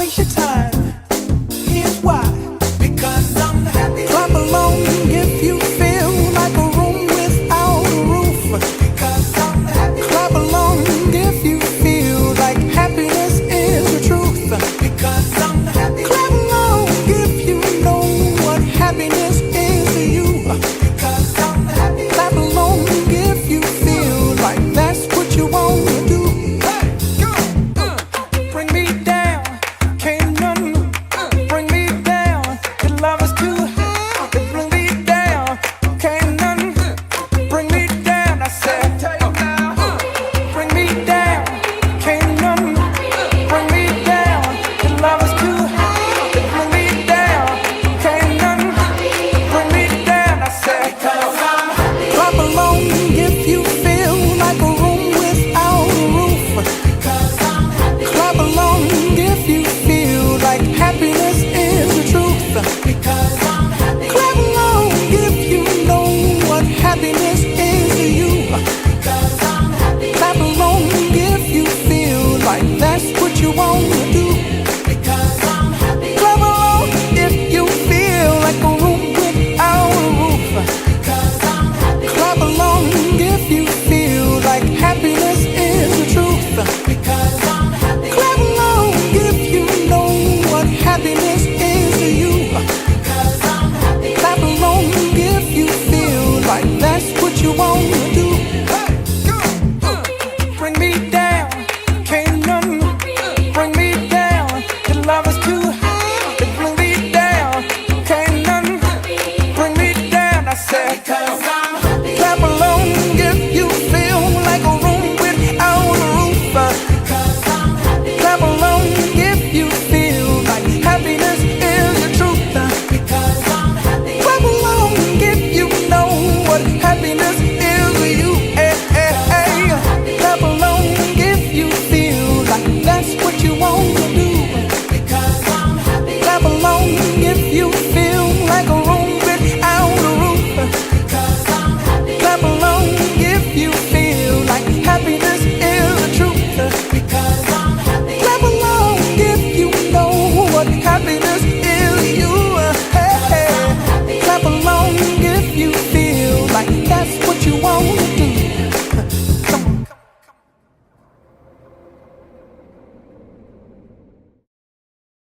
waste your time. Here's why. Because I'm happy. Clap along if you feel like a room without a roof. Because I'm happy. Clap along if you feel like happiness is the truth. Because I'm happy. Clap along if you know what happiness is to you. Because I'm happy. Clap along if you feel like that's what you want to do. Bring me down, can't none bring me down. Your love is too high. Bring me down, can't none bring me down. I said, bring me down, can't none bring me down. Your love is too high. Bring me down, can't none bring me down. I said, clap along if you feel like a room without a roof. Clap along if you feel like happiness is the truth. Because I'm happy. Clap along if you know what happiness is to you. Because I'm happy. Clap along if you feel like that's what you want to do. Because I'm happy. Clap along if you feel like a room without a roof. Because I'm happy. Clap along if you feel like happiness is the truth. Because I'm happy. Clap along if you know what happiness is to you. Because I'm happy. Clap along if you feel like that's what you want to do. Bring me down, can't none bring me down. Your love is too high. Bring me down, can't none bring me down. I said,